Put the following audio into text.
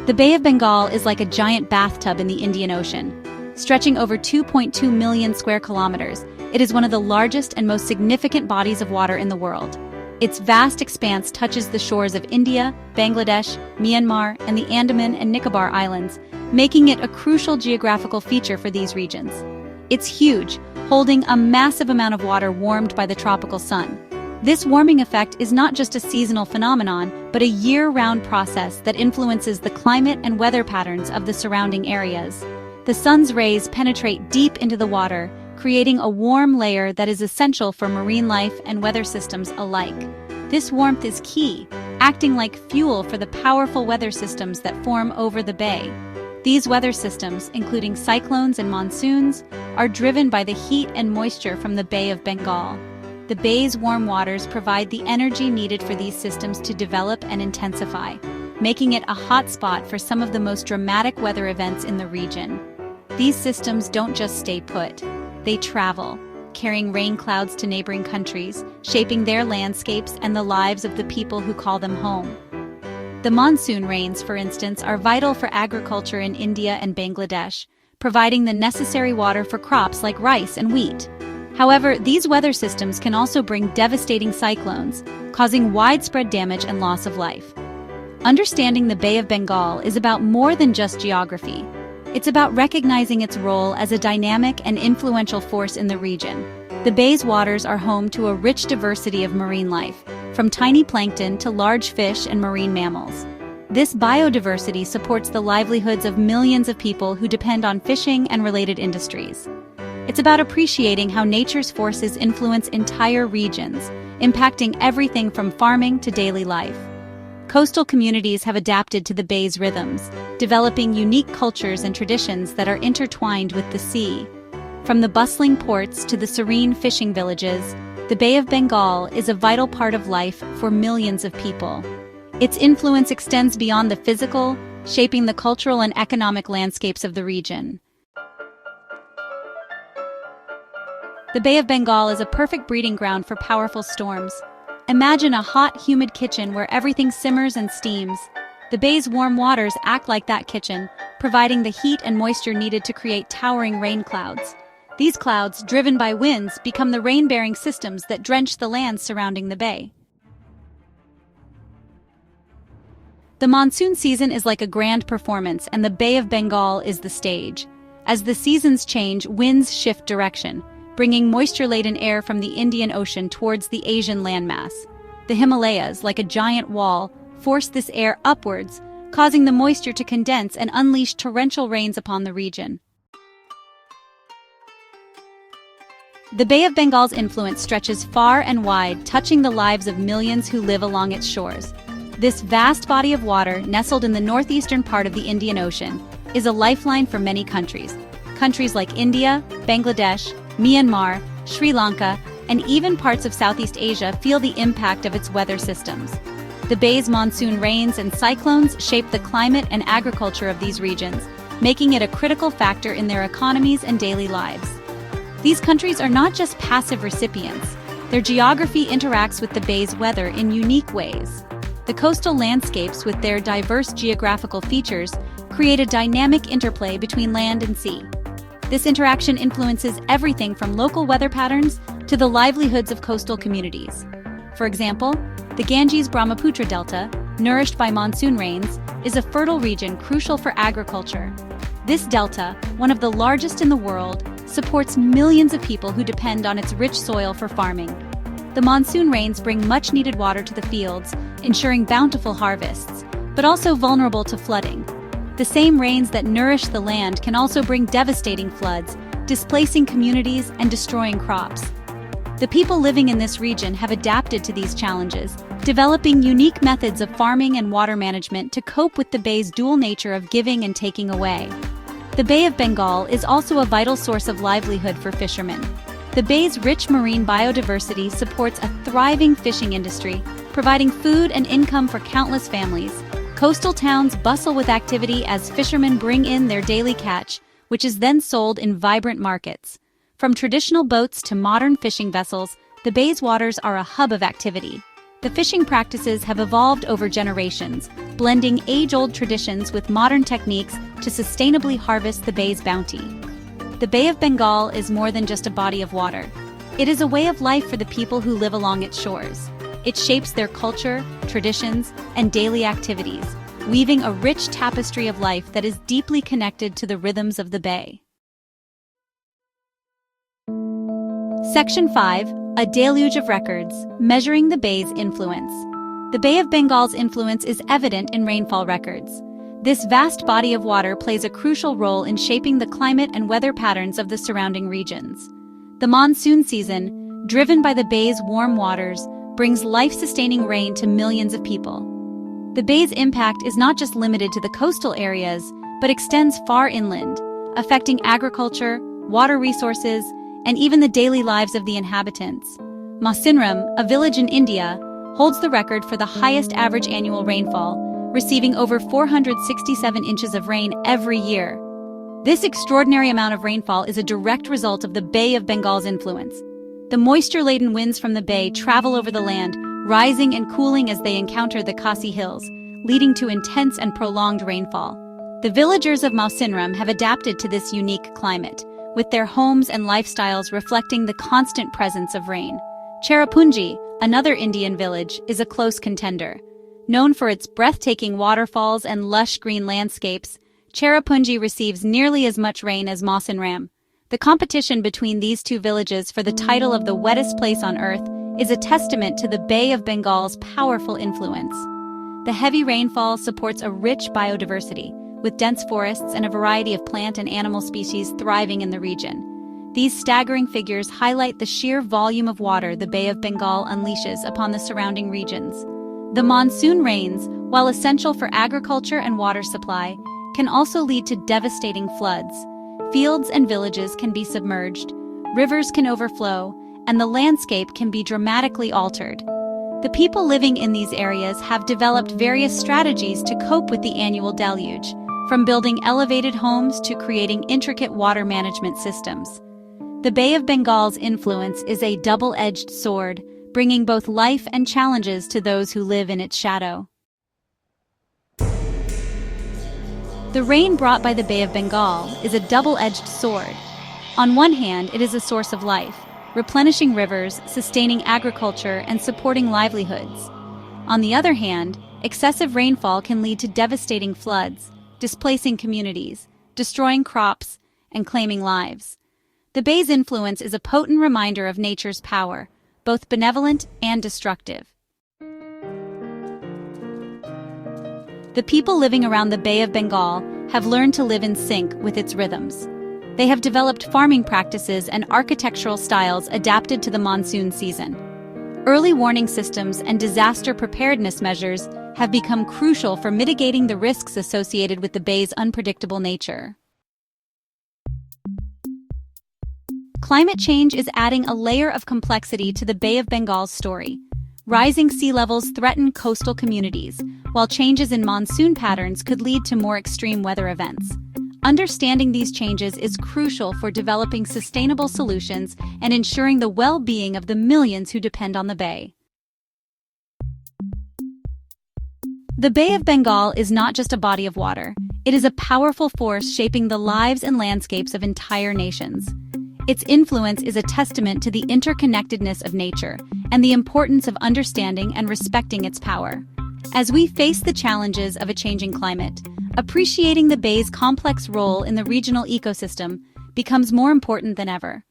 The Bay of Bengal is like a giant bathtub in the Indian Ocean. Stretching over 2.2 million square kilometers, it is one of the largest and most significant bodies of water in the world. Its vast expanse touches the shores of India, Bangladesh, Myanmar, and the Andaman and Nicobar Islands, making it a crucial geographical feature for these regions. It's huge, holding a massive amount of water warmed by the tropical sun. This warming effect is not just a seasonal phenomenon, but a year-round process that influences the climate and weather patterns of the surrounding areas. The sun's rays penetrate deep into the water, creating a warm layer that is essential for marine life and weather systems alike. This warmth is key, acting like fuel for the powerful weather systems that form over the bay. These weather systems, including cyclones and monsoons, are driven by the heat and moisture from the Bay of Bengal. The bay's warm waters provide the energy needed for these systems to develop and intensify, making it a hotspot for some of the most dramatic weather events in the region. These systems don't just stay put. They travel, carrying rain clouds to neighboring countries, shaping their landscapes and the lives of the people who call them home. The monsoon rains, for instance, are vital for agriculture in India and Bangladesh, providing the necessary water for crops like rice and wheat. However, these weather systems can also bring devastating cyclones, causing widespread damage and loss of life. Understanding the Bay of Bengal is about more than just geography. It's about recognizing its role as a dynamic and influential force in the region. The bay's waters are home to a rich diversity of marine life, from tiny plankton to large fish and marine mammals. This biodiversity supports the livelihoods of millions of people who depend on fishing and related industries. It's about appreciating how nature's forces influence entire regions, impacting everything from farming to daily life. Coastal communities have adapted to the bay's rhythms, developing unique cultures and traditions that are intertwined with the sea. From the bustling ports to the serene fishing villages, the Bay of Bengal is a vital part of life for millions of people. Its influence extends beyond the physical, shaping the cultural and economic landscapes of the region. The Bay of Bengal is a perfect breeding ground for powerful storms. Imagine a hot, humid kitchen where everything simmers and steams. The bay's warm waters act like that kitchen, providing the heat and moisture needed to create towering rain clouds. These clouds, driven by winds, become the rain-bearing systems that drench the lands surrounding the bay. The monsoon season is like a grand performance, and the Bay of Bengal is the stage. As the seasons change, winds shift direction, bringing moisture-laden air from the Indian Ocean towards the Asian landmass. The Himalayas, like a giant wall, force this air upwards, causing the moisture to condense and unleash torrential rains upon the region. The Bay of Bengal's influence stretches far and wide, touching the lives of millions who live along its shores. This vast body of water, nestled in the northeastern part of the Indian Ocean, is a lifeline for many countries. Countries like India, Bangladesh, Myanmar, Sri Lanka, and even parts of Southeast Asia feel the impact of its weather systems. The bay's monsoon rains and cyclones shape the climate and agriculture of these regions, making it a critical factor in their economies and daily lives. These countries are not just passive recipients. Their geography interacts with the bay's weather in unique ways. The coastal landscapes, with their diverse geographical features, create a dynamic interplay between land and sea. This interaction influences everything from local weather patterns to the livelihoods of coastal communities. For example, the Ganges-Brahmaputra Delta, nourished by monsoon rains, is a fertile region crucial for agriculture. This delta, one of the largest in the world, supports millions of people who depend on its rich soil for farming. The monsoon rains bring much-needed water to the fields, ensuring bountiful harvests, but also vulnerable to flooding. The same rains that nourish the land can also bring devastating floods, displacing communities and destroying crops. The people living in this region have adapted to these challenges, developing unique methods of farming and water management to cope with the bay's dual nature of giving and taking away. The Bay of Bengal is also a vital source of livelihood for fishermen. The bay's rich marine biodiversity supports a thriving fishing industry, providing food and income for countless families. Coastal towns bustle with activity as fishermen bring in their daily catch, which is then sold in vibrant markets. From traditional boats to modern fishing vessels, the bay's waters are a hub of activity. The fishing practices have evolved over generations, blending age-old traditions with modern techniques to sustainably harvest the bay's bounty. The Bay of Bengal is more than just a body of water. It is a way of life for the people who live along its shores. It shapes their culture, traditions, and daily activities, weaving a rich tapestry of life that is deeply connected to the rhythms of the bay. Section 5. A deluge of records, measuring the bay's influence. The Bay of Bengal's influence is evident in rainfall records. This vast body of water plays a crucial role in shaping the climate and weather patterns of the surrounding regions. The monsoon season, driven by the bay's warm waters, brings life-sustaining rain to millions of people. The bay's impact is not just limited to the coastal areas, but extends far inland, affecting agriculture, water resources, and even the daily lives of the inhabitants. Monsoon, a village in India, holds the record for the highest average annual rainfall, receiving over 467 inches of rain every year. This extraordinary amount of rainfall is a direct result of the Bay of Bengal's influence. The moisture-laden winds from the bay travel over the land, rising and cooling as they encounter the Khasi Hills, leading to intense and prolonged rainfall. The villagers of Monsoon have adapted to this unique climate, with their homes and lifestyles reflecting the constant presence of rain. Cherrapunji, another Indian village, is a close contender. Known for its breathtaking waterfalls and lush green landscapes, Cherrapunji receives nearly as much rain as Monsoon. The competition between these two villages for the title of the wettest place on Earth is a testament to the Bay of Bengal's powerful influence. The heavy rainfall supports a rich biodiversity, with dense forests and a variety of plant and animal species thriving in the region. These staggering figures highlight the sheer volume of water the Bay of Bengal unleashes upon the surrounding regions. The monsoon rains, while essential for agriculture and water supply, can also lead to devastating floods. Fields and villages can be submerged, rivers can overflow, and the landscape can be dramatically altered. The people living in these areas have developed various strategies to cope with the annual deluge, from building elevated homes to creating intricate water management systems. The Bay of Bengal's influence is a double-edged sword, bringing both life and challenges to those who live in its shadow. The rain brought by the Bay of Bengal is a double-edged sword. On one hand, it is a source of life, replenishing rivers, sustaining agriculture, and supporting livelihoods. On the other hand, excessive rainfall can lead to devastating floods, displacing communities, destroying crops, and claiming lives. The bay's influence is a potent reminder of nature's power, both benevolent and destructive. The people living around the Bay of Bengal have learned to live in sync with its rhythms. They have developed farming practices and architectural styles adapted to the monsoon season. Early warning systems and disaster preparedness measures have become crucial for mitigating the risks associated with the bay's unpredictable nature. Climate change is adding a layer of complexity to the Bay of Bengal's story. Rising sea levels threaten coastal communities, while changes in monsoon patterns could lead to more extreme weather events. Understanding these changes is crucial for developing sustainable solutions and ensuring the well-being of the millions who depend on the bay. The Bay of Bengal is not just a body of water. It is a powerful force shaping the lives and landscapes of entire nations. Its influence is a testament to the interconnectedness of nature and the importance of understanding and respecting its power. As we face the challenges of a changing climate, appreciating the bay's complex role in the regional ecosystem becomes more important than ever.